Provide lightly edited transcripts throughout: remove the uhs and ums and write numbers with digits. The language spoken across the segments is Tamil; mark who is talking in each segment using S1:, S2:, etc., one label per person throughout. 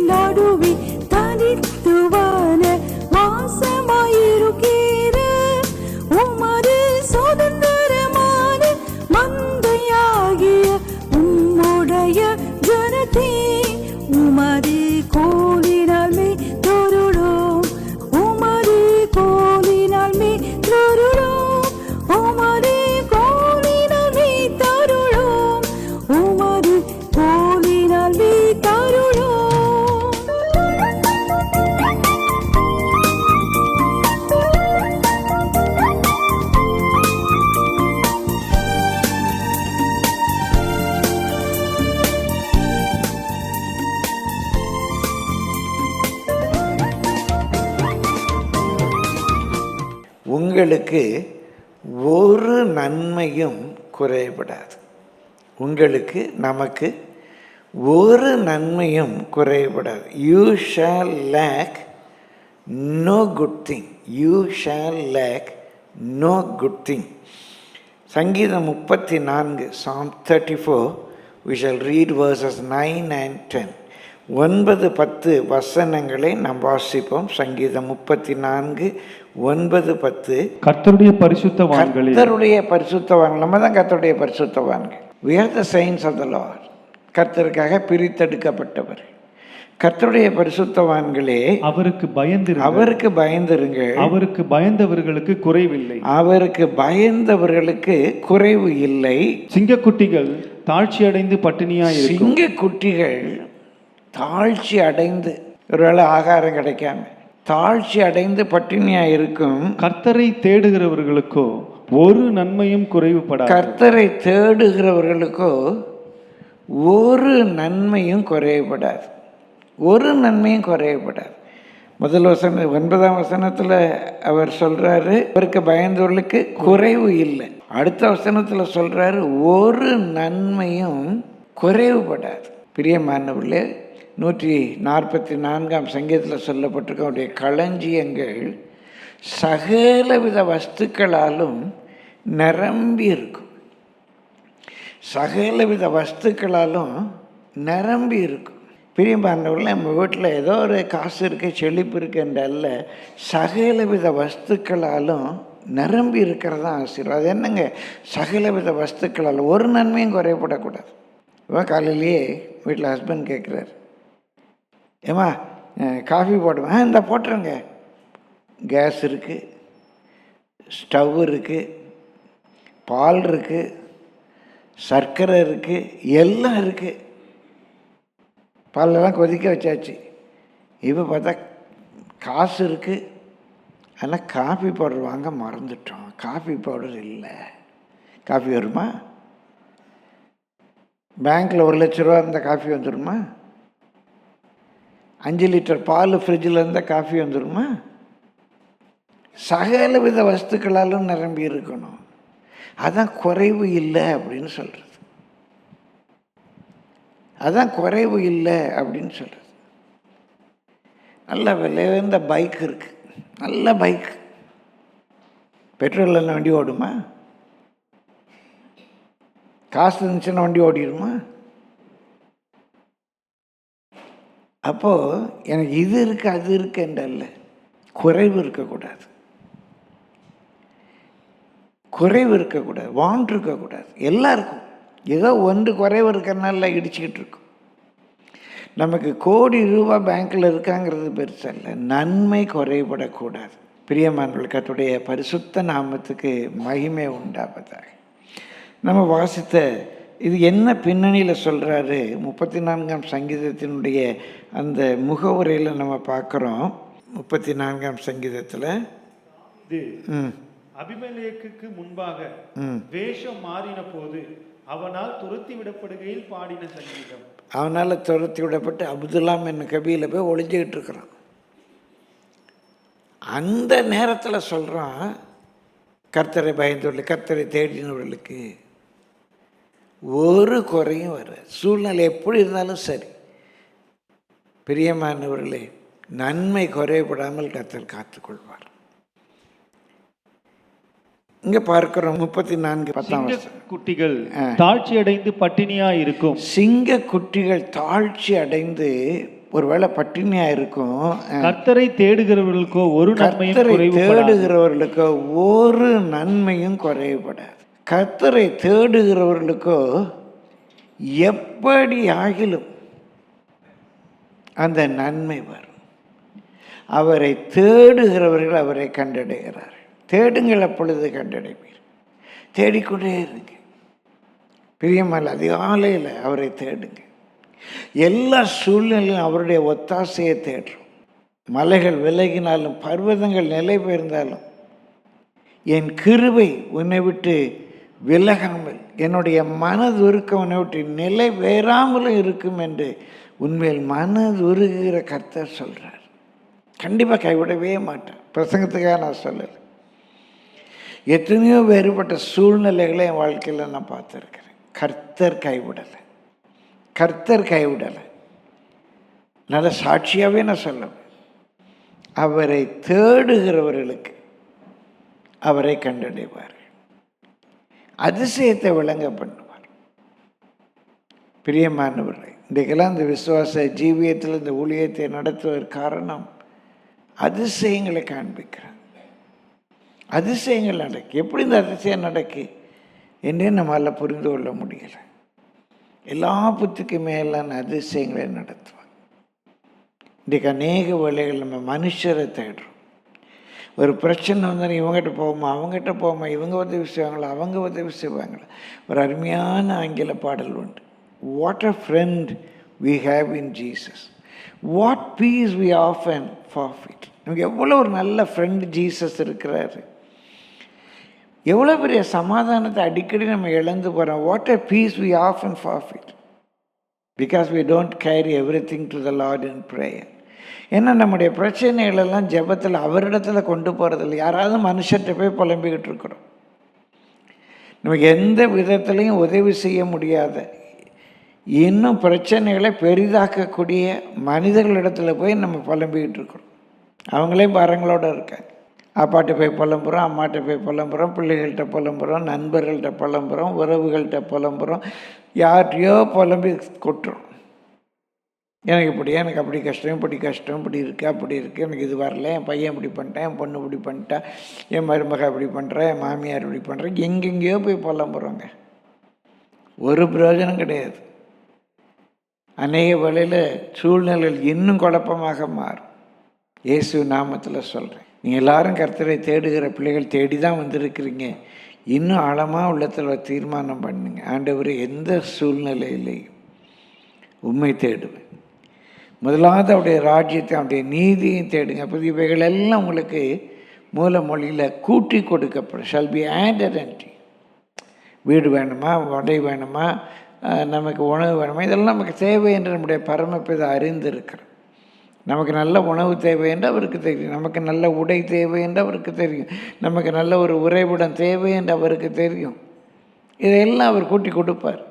S1: நடுவே தனித்துவான வாசமாயிருக்கிற உமது சுதந்திரமான மந்தையாகிய உம்முடைய ஜனத்தே உமது கோலினால் மே தொருளோம், உமது கோலினால் மே தொருளோம், உமது கோலினால் மே தருளோம், உமது கோலினால் மே தருளோம்.
S2: உங்களுக்கு ஒரு நன்மையும் குறைபடாது. உங்களுக்கு நமக்கு ஒரு நன்மையும் குறைபடாது. You shall lack no good thing. You shall lack no good thing. சங்கீதம் 34 Psalm 34 we shall read verses 9 and 10. 9-10 வசனங்களை நாம் வாசிப்போம். சங்கீதம் 34 9-10.
S3: கர்த்தருடைய பரிசுத்தவான்களே,
S2: கர்த்தருடைய பரிசுத்தவான்கள். நம்ம தான் கர்த்தருடைய பரிசுத்தவான்கள். we are the saints of the Lord. கர்த்தருக்காக பிரித்தெடுக்கப்பட்டவர். கர்த்தருடைய பரிசுத்தவான்களே,
S3: அவருக்கு பயந்திருங்கள்,
S2: அவருக்கு பயந்திருங்கள்.
S3: அவருக்கு பயந்தவர்களுக்கு குறைவில்லை,
S2: அவருக்கு பயந்தவர்களுக்கு குறைவு இல்லை.
S3: சிங்கக்குட்டிகள் தாழ்ச்சி அடைந்து பட்டினியாயிருக்கும்.
S2: சிங்கக்குட்டிகள் தாழ்ச்சி அடைந்து, ஒருவேளை ஆகாரம் கிடைக்காம தாழ்ச்சி அடைந்து பட்டினியாக இருக்கும்.
S3: கர்த்தரை தேடுகிறவர்களுக்கோ ஒரு நன்மையும் குறைவுபடாது.
S2: கர்த்தரை தேடுகிறவர்களுக்கோ ஒரு நன்மையும் குறைவுபடாது. ஒரு நன்மையும் குறைவுபடாது. முதல் வசனம் 9ஆம் வசனத்தில் அவர் சொல்கிறாரு, அவருக்கு பயந்தவர்களுக்கு குறைவு இல்லை. அடுத்த வசனத்தில் சொல்கிறாரு, ஒரு நன்மையும் குறைவுபடாது. பிரியமானவர்களே, 144ஆம் சங்கீதத்தில் சொல்லப்பட்டிருக்க அவருடைய களஞ்சியங்கள் சகலவித வஸ்துக்களாலும் நிரம்பி இருக்கும். சகலவித வஸ்துக்களாலும் நிரம்பி இருக்கும். பிரியமானவர்களே, நம்ம வீட்டில் ஏதோ ஒரு காசு இருக்கு, செழிப்பு இருக்குன்றல்ல, சகலவித வஸ்துக்களாலும் நிரம்பி இருக்கிறது தான் ஆசீர்வாதம். அது என்னங்க? சகலவித வஸ்துக்களால் ஒரு நன்மையும் குறையப்படக்கூடாது. இப்போ காலையிலேயே வீட்டில் ஹஸ்பண்ட் கேட்குறாரு, ஏம்மா காஃபி போடுவேன். இந்த போட்டுருங்க. கேஸ் இருக்குது, ஸ்டவ் இருக்குது, பால் இருக்குது, சர்க்கரை இருக்குது, எல்லாம் இருக்குது. பாலெல்லாம் கொதிக்க வச்சாச்சு. இப்போ பார்த்தா காசு இருக்குது, ஆனால் காஃபி பவுடர் வாங்க மறந்துட்டோம். காஃபி பவுடர் இல்லை. காஃபி வருமா? பேங்க்கில் 1 லட்ச ரூபா இருந்தால் காஃபி வந்துடுமா? 5 லிட்டர் பால் ஃப்ரிட்ஜில் இருந்தால் காஃபி வந்துடுமா? சகல வித வஸ்துக்களாலும் நிரம்பி இருக்கணும். அதான் குறைவு இல்லை அப்படின்னு சொல்கிறது. அதான் குறைவு இல்லை அப்படின்னு சொல்கிறது. நல்ல விலையுயர்ந்த பைக் இருக்குது, நல்ல பைக். பெட்ரோல் எல்லாம் வண்டி ஓடுமா? காசு இருந்துச்சுன்னா வண்டி ஓடிடுமா? அப்போது எனக்கு இது இருக்குது அது இருக்குன்றல்ல, குறைவு இருக்கக்கூடாது. குறைவு இருக்கக்கூடாது, வாண்ட் இருக்கக்கூடாது. எல்லாருக்கும் ஏதோ ஒன்று குறைவு இருக்கிறனால இடிச்சுக்கிட்டு இருக்கும். நமக்கு கோடி ரூபா பேங்க்கில் இருக்காங்கிறது பெருசல்ல. நன்மை குறைபடக்கூடாது. பிரியமானவர்கள், கர்த்தருடைய பரிசுத்த நாமத்துக்கு மகிமை உண்டாவதாக. நம்ம வாசித்த இது என்ன பின்னணியில் சொல்கிறாரு? 34ஆம் சங்கீதத்தினுடைய அந்த முகவுரையில் நம்ம பார்க்குறோம். 34ஆம் சங்கீதத்தில்
S3: அபிமெலேக்குக்கு முன்பாக வேஷம் மாறின போது அவனால் துரத்தி விடப்படுகையில் பாடின சங்கீதம்.
S2: அவனால் துரத்தி விடப்பட்டு அப்துல்லாம் என்ன கபியில் போய் ஒளிஞ்சிக்கிட்டு இருக்கிறான். அந்த நேரத்தில் சொல்கிறான், கர்த்தரை பயந்தவர்களுக்கு, கர்த்தரை தேடினவர்களுக்கு ஒரு குறையும் வராது. சூழ்நிலை எப்படி இருந்தாலும் சரி. பிரியமானவர்களே, நன்மை குறைபடாமல் கர்த்தர் காத்துக்கொள்வார். இங்க பார்க்கிறோம் 34:10.
S3: குட்டிகள் தாழ்ச்சி அடைந்து பட்டினியா இருக்கும்.
S2: சிங்க குட்டிகள் தாழ்ச்சி அடைந்து ஒருவேளை பட்டினியாக இருக்கும்.
S3: கர்த்தரை தேடுகிறவர்களுக்கோ ஒரு நன்மையும்
S2: கர்த்தரை
S3: குறைவுபடாது.
S2: தேடுகிறவர்களுக்கோ ஒரு நன்மையும் குறைவுபடாது. கர்த்தரை தேடுகிறவர்களுக்கோ எப்படி ஆகிலும் அந்த நன்மை வரும். அவரை தேடுகிறவர்கள் அவரை கண்டடைகிறார்கள். தேடுங்கள், அப்பொழுது கண்டடைவீர். தேடிக்கொண்டே இருங்க. பிரியமல்ல, அதிகாலையில் அவரை தேடுங்க. எல்லா சூழ்நிலையும் அவருடைய ஒத்தாசையை தேடுறோம். மலைகள் விலகினாலும் பர்வதங்கள் நிலை பெயர்ந்தாலும் என் கிருபை உன்னை விட்டு விலகாமல், என்னுடைய மனதுருக்கம் உன்னை விட்டு நிலை பெயராமலும் இருக்கும் என்று உண்மையில் மனதுருகிற கர்த்தர் சொல்கிறார். கண்டிப்பாக கைவிடவே மாட்டேன். பிரசங்கத்துக்காக நான் சொல்லலை. எத்தனையோ வேறுபட்ட சூழ்நிலைகளை என் வாழ்க்கையில் நான் பார்த்துருக்கிறேன். கர்த்தர் கைவிடலை, கர்த்தர் கைவிடலை. நல்ல சாட்சியாகவே நான் சொல்லுவேன். அவரை தேடுகிறவர்களுக்கு அவரை கண்டடைவார்கள். அதிசயத்தை விளங்க பண்ணுவார். பிரியமானவர்களே, இன்றைக்கெல்லாம் இந்த விசுவாச ஜீவியத்தில் இந்த ஊழியத்தை நடத்துவதற்கு காரணம் அதிசயங்களை காண்பிக்கிறார். அதிசயங்கள் நடக்கு. எப்படி இந்த அதிசயம் நடக்கு என்றே நம்மளால் புரிந்து கொள்ள முடியலை. எல்லா புத்திக்கு மேலான அதிசயங்களை நடத்துவார். இன்றைக்கு அநேக வேளைகள் நம்ம மனுஷரை தேடுறோம். ஒரு பிரச்சனை வந்தால் இவங்ககிட்ட போவோமா, அவங்ககிட்ட போவோமா, இவங்க உதவி செய்வாங்களா, அவங்க உதவி செய்வாங்களா. ஒரு அருமையான ஆங்கில பாடல் உண்டு. What a friend we have in Jesus, what peace we often forfeit. நமக்கு எவ்வளோ ஒரு நல்ல ஃப்ரெண்ட் ஜீசஸ் இருக்கிறாரு. எவ்வளோ பெரிய சமாதானத்தை அடிக்கடி நம்ம இழந்து போகிறோம். What a peace we often forfeit because we don't carry everything to the Lord in prayer. ஏன்னா நம்முடைய பிரச்சனைகளெல்லாம் ஜெபத்தில் அவரிடத்தில் கொண்டு போகிறதில்ல. யாராவது மனுஷர்கிட்ட போய் புலம்பிக்கிட்டு இருக்கிறோம். நமக்கு எந்த விதத்துலையும் உதவி செய்ய முடியாத, இன்னும் பிரச்சனைகளை பெரிதாக்கக்கூடிய மனிதர்களிடத்தில் போய் நம்ம புலம்பிக்கிட்டு இருக்கிறோம். அவங்களே பாரங்களோடு இருக்காங்க. அப்பாட்ட போய் புலம்புறோம், அம்மாட்ட போய் புலம்புறோம், பிள்ளைகள்கிட்ட புலம்புறோம், நண்பர்கள்ட்ட புலம்புறோம், உறவுகள்கிட்ட புலம்புறோம், யார்கிட்டையோ புலம்பி கொட்டுறோம். எனக்கு இப்படி, எனக்கு அப்படி கஷ்டம், இப்படி கஷ்டம், இப்படி இருக்குது, அப்படி இருக்குது, எனக்கு இது வரல, என் பையன் இப்படி பண்ணிட்டேன், என் பொண்ணு இப்படி பண்ணிட்டா, என் மருமக இப்படி பண்ணுறேன், என் மாமியார் இப்படி பண்ணுறேன், எங்கெங்கேயோ போய் புலம்புறோங்க. ஒரு பிரயோஜனம் கிடையாது. அநேக வேளையில் சூழ்நிலைகள் இன்னும் குழப்பமாக மாறும். இயேசு நாமத்தில் சொல்கிறேன், நீங்கள் எல்லாரும் கர்த்தரை தேடுகிற பிள்ளைகள் தேடி தான் வந்திருக்கிறீங்க. இன்னும் ஆழமாக உள்ளத்தில் தீர்மானம் பண்ணுங்க. ஆண்டவர் எந்த சூழ்நிலையிலையும் உண்மை தேடுவேன். முதலாவது அவருடைய ராஜ்யத்தை, அவருடைய நீதியும் தேடுங்க. அப்போ இவைகள் எல்லாம் உங்களுக்கு மூல மொழியில் கூட்டி கொடுக்கப்படும். Shall be added and. வீடு வேணுமா, வடை வேணுமா, நமக்கு உணவு வேணுமா, இதெல்லாம் நமக்கு தேவை என்று நம்முடைய பரமபிதா அறிந்திருக்கிறோம். நமக்கு நல்ல உணவு தேவை என்று அவருக்கு தெரியும். நமக்கு நல்ல உடை தேவை என்று அவருக்கு தெரியும். நமக்கு நல்ல ஒரு உறைவிடம் தேவை என்று அவருக்கு தெரியும். இதையெல்லாம் அவர் கூட்டி கொடுப்பார்.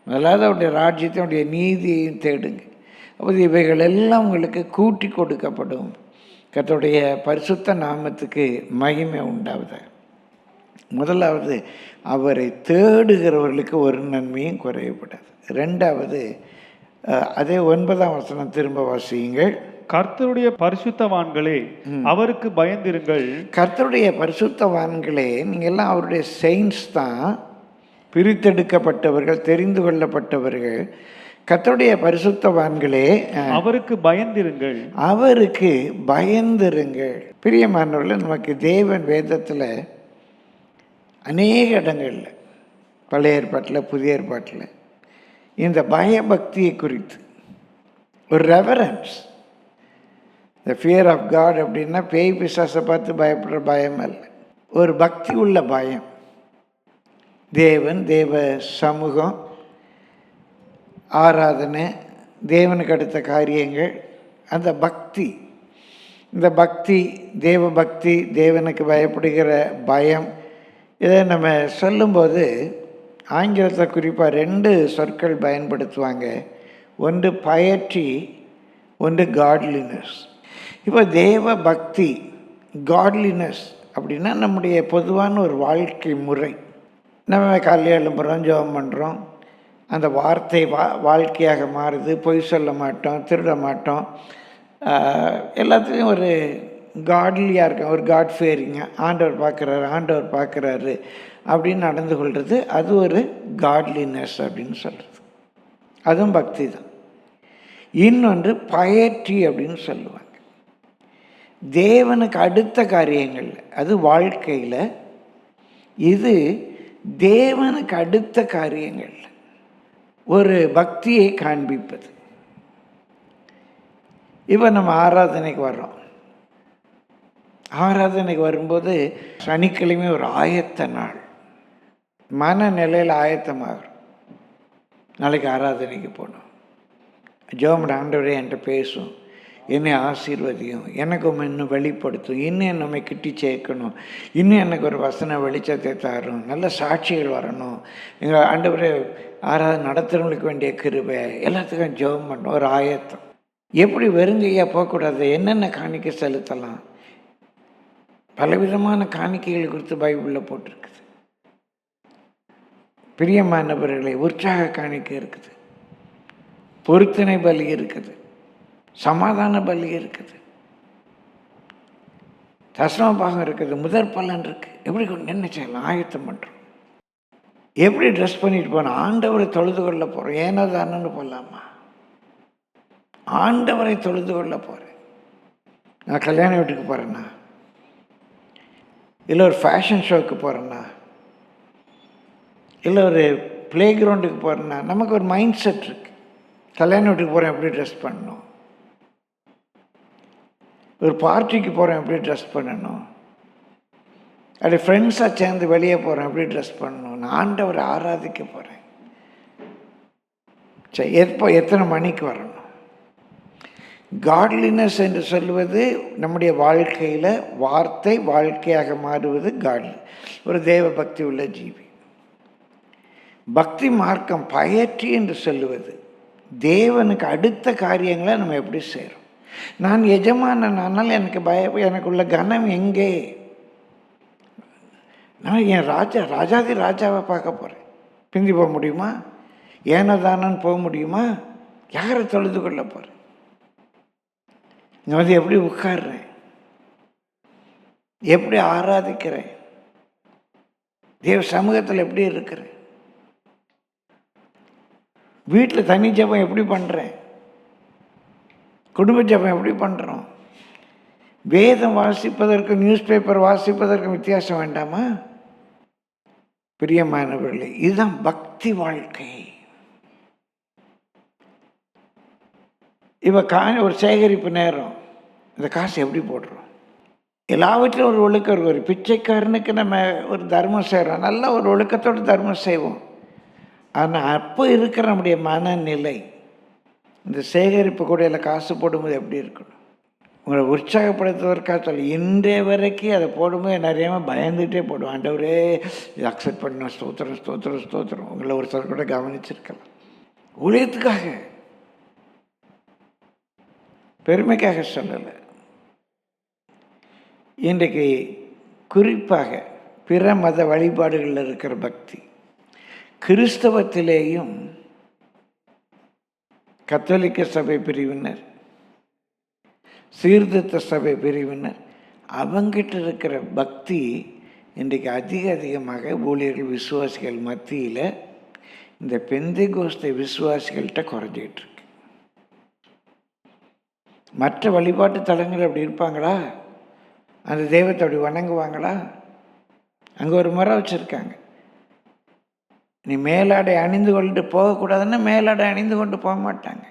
S2: முதலாவது அவருடைய ராஜ்யத்தை, அவருடைய நீதியையும் தேடுங்க. அப்போது இவைகள் எல்லாம் உங்களுக்கு கூட்டி கொடுக்கப்படும். கர்த்தருடைய பரிசுத்த நாமத்துக்கு மகிமை உண்டாவது. முதலாவது, அவரை தேடுகிறவர்களுக்கு ஒரு நன்மையும் குறையப்படாது. ரெண்டாவது, அதே 9ஆம் வசனம் திரும்ப வாசியுங்கள்.
S3: கர்த்தருடைய பரிசுத்தவான்களே அவருக்கு பயந்திருங்கள்.
S2: கர்த்தருடைய பரிசுத்தவான்களே, நீங்கள் எல்லாம் அவருடைய செயின்ஸ் தான், பிரித்தெடுக்கப்பட்டவர்கள், தெரிந்து கொள்ளப்பட்டவர்கள். கர்த்தருடைய பரிசுத்தவான்களே
S3: அவருக்கு பயந்திருங்கள்,
S2: அவருக்கு பயந்திருங்கள். பிரியமானவர்களே, நமக்கு தேவன் வேதத்தில் அநேக இடங்களில், பழைய ஏற்பாட்டில் புதிய ஏற்பாட்டில், இந்த பயபக்தியை குறித்து ஒரு reverence, the fear of God அப்படின்னா பேய் பிசாசை பார்த்து பயப்படுற பயம் அல்ல, ஒரு பக்தி உள்ள பயம். தேவன், தேவ சமூகம், ஆராதனை, தேவனுக்கு அடுத்த காரியங்கள், அந்த பக்தி. இந்த பக்தி, தேவ பக்தி, தேவனுக்கு பயப்படுகிற பயம், இதை நம்ம சொல்லும்போது ஆங்கிலத்தில் குறிப்பாக 2 சொற்கள் பயன்படுத்துவாங்க. ஒன்று பயற்றி, ஒன்று காட்லினஸ். இப்போ தேவ பக்தி, காட்லினஸ் அப்படின்னா நம்முடைய பொதுவான ஒரு வாழ்க்கை முறை. நம்ம காலையில் எழும்புறோம், ஜெபம் பண்ணுறோம், அந்த வார்த்தை வாழ்க்கையாக மாறுது. பொய் சொல்ல மாட்டோம், திருட மாட்டோம், எல்லாத்துலேயும் ஒரு காட்லியாக இருக்கும், ஒரு காட் ஃபேரிங்க, ஆண்டவர் பார்க்குறாரு அப்படின்னு நடந்து கொள்வது, அது ஒரு காட்லினஸ் அப்படின்னு சொல்கிறது. அதுவும் பக்தி தான். இன்னொன்று பயற்றி அப்படின்னு சொல்லுவாங்க. தேவனுக்கு அடுத்த காரியங்கள், அது வாழ்க்கையில். இது தேவனுக்கு அடுத்த காரியங்கள் ஒரு பக்தியை காண்பிப்பது. இப்போ நம்ம ஆராதனைக்கு வர்றோம். ஆராதனைக்கு வரும்போது சனிக்கிழமை ஒரு ஆயத்த நாள், மனநிலையில் ஆயத்தமாகறோம். நாளைக்கு ஆராதனைக்கு போகணும், ஜெபம் ஆண்டவரே என்கிட்ட பேசும், என்னை ஆசீர்வதியும், எனக்கு இன்னும் வெளிப்படுத்தும், இன்னும் நம்மை கிட்டி சேர்க்கணும், இன்னும் எனக்கு ஒரு வசன வெளிச்சத்தை தரும், நல்ல சாட்சிகள் வரணும், எங்கள் ஆண்டவரே ஆராதனை நடத்துகிறவங்களுக்கு வேண்டிய கிருபை, எல்லாத்துக்கும் ஜெபம் பண்ணணும். ஒரு ஆயத்தம். எப்படி வெறுங்கையாக போகக்கூடாது, என்னென்ன காணிக்கை செலுத்தலாம், பலவிதமான காணிக்கைகள் குறித்து பைபிளில் போட்டிருக்குது. பிரியமானவர்களே, உற்சாக காணிக்கை இருக்குது, பொருத்தனை பலி இருக்குது, சமாதான பலி இருக்குது, தசம பாகம் இருக்குது, முதற் பலன் இருக்குது. எப்படி என்ன செய்யலாம், ஆயத்தம் பண்ணுறோம். எப்படி ட்ரெஸ் பண்ணிட்டு போனோம், ஆண்டவரை தொழுது கொள்ள போகிறோம். ஏனோ தானோன்னு போகலாமா, ஆண்டவரை தொழுது கொள்ள போகிறேன். நான் கல்யாண வீட்டுக்கு போகிறேன்னா, இல்லை ஒரு ஃபேஷன் ஷோவுக்கு போகிறேன்னா, இல்லை ஒரு ப்ளே கிரவுண்டுக்கு போகிறேன்னா, நமக்கு ஒரு மைண்ட் செட் இருக்குது. கல்யாண வீட்டுக்கு போகிறேன், எப்படி ட்ரெஸ் பண்ணணும், ஒரு பார்ட்டிக்கு போகிறேன், எப்படி ட்ரெஸ் பண்ணணும், அப்படி ஃப்ரெண்ட்ஸாக சேர்ந்து வெளியே போகிறேன், எப்படி ட்ரெஸ் பண்ணணும், நான் ஆண்டவரை ஆராதிக்க போகிறேன். சரி, எத்தனை மணிக்கு வரணும். காட்லினஸ் என்று சொல்லுவது நம்முடைய வாழ்க்கையில் வார்த்தை வாழ்க்கையாக மாறுவது காட்லி, ஒரு தேவ பக்தி உள்ள ஜீவி. பக்தி மார்க்கம் பயற்றி என்று சொல்லுவது தேவனுக்கு அடுத்த காரியங்களை நம்ம எப்படி செய்கிறோம். நான் எஜமானனால் எனக்கு எனக்குள்ள கனம் எங்கே, நான் என் ராஜாதி ராஜாவை பார்க்க போகிறேன், பிந்தி போக முடியுமா, ஏனதானன்னு போக முடியுமா, யாரை தொழுது கொள்ள போகிறேன், இங்கே வந்து எப்படி உட்கார்றேன், எப்படி ஆராதிக்கிறேன், தேவ சமூகத்தில் எப்படி இருக்கிறேன், வீட்டில் தனி ஜெபம் எப்படி பண்ணுறேன், குடும்ப ஜெபம் எப்படி பண்ணுறோம். வேதம் வாசிப்பதற்கு நியூஸ் பேப்பர் வாசிப்பதற்கு வித்தியாசம் வேண்டாமா. பிரியமானவர்களே, இதுதான் பக்தி வாழ்க்கை. இப்போ ஒரு சேகரிப்பு நேரம், இந்த காசு எப்படி போடுறோம். எல்லாவற்றிலும் ஒரு ஒழுக்கம் இருக்கும். ஒரு பிச்சைக்காரனுக்கு நம்ம ஒரு தர்மம் செய்கிறோம், நல்ல ஒரு ஒழுக்கத்தோடு தர்மம் செய்வோம். ஆனால் அப்போ இருக்கிற நம்முடைய மனநிலை, இந்த சேகரிப்பு கூடையில் காசு போடும்போது எப்படி இருக்கணும். உங்களை உற்சாகப்படுத்துவதற்காக சொல்லி இன்றைய வரைக்கும் அதை போடும்போது நிறைய பயந்துகிட்டே போடுவோம். ஆண்டவரே இது அக்செப்ட் பண்ணணும், ஸ்தோத்திரம் ஸ்தோத்திரம் ஸ்தோத்திரம். உங்களை ஒருத்தர் கூட கவனிச்சிருக்கலாம். ஊழியத்துக்காக, பெருமைக்காக சொல்லலை. இன்றைக்கு குறிப்பாக பிற மத வழிபாடுகளில் இருக்கிற பக்தி, கிறிஸ்தவத்திலேயும் கத்தோலிக்க சபை பிரிவினர், சீர்திருத்த சபை பிரிவினர், அவங்கிட்ட இருக்கிற பக்தி இன்றைக்கு அதிகமாக ஊழியர்கள் விசுவாசிகள் மத்தியில் இந்த பெந்தைகோஸ்தை விசுவாசிகள்கிட்ட குறைஞ்சிக்கிட்டு இருக்கு. மற்ற வழிபாட்டு தலங்கள் அப்படி இருப்பாங்களா, அந்த தெய்வத்தை அப்படி வணங்குவாங்களா. அங்கே ஒரு முறை வச்சுருக்காங்க, நீ மேலாடை அணிந்து கொண்டு போகக்கூடாதுன்னா மேலாடை அணிந்து கொண்டு போக மாட்டாங்க.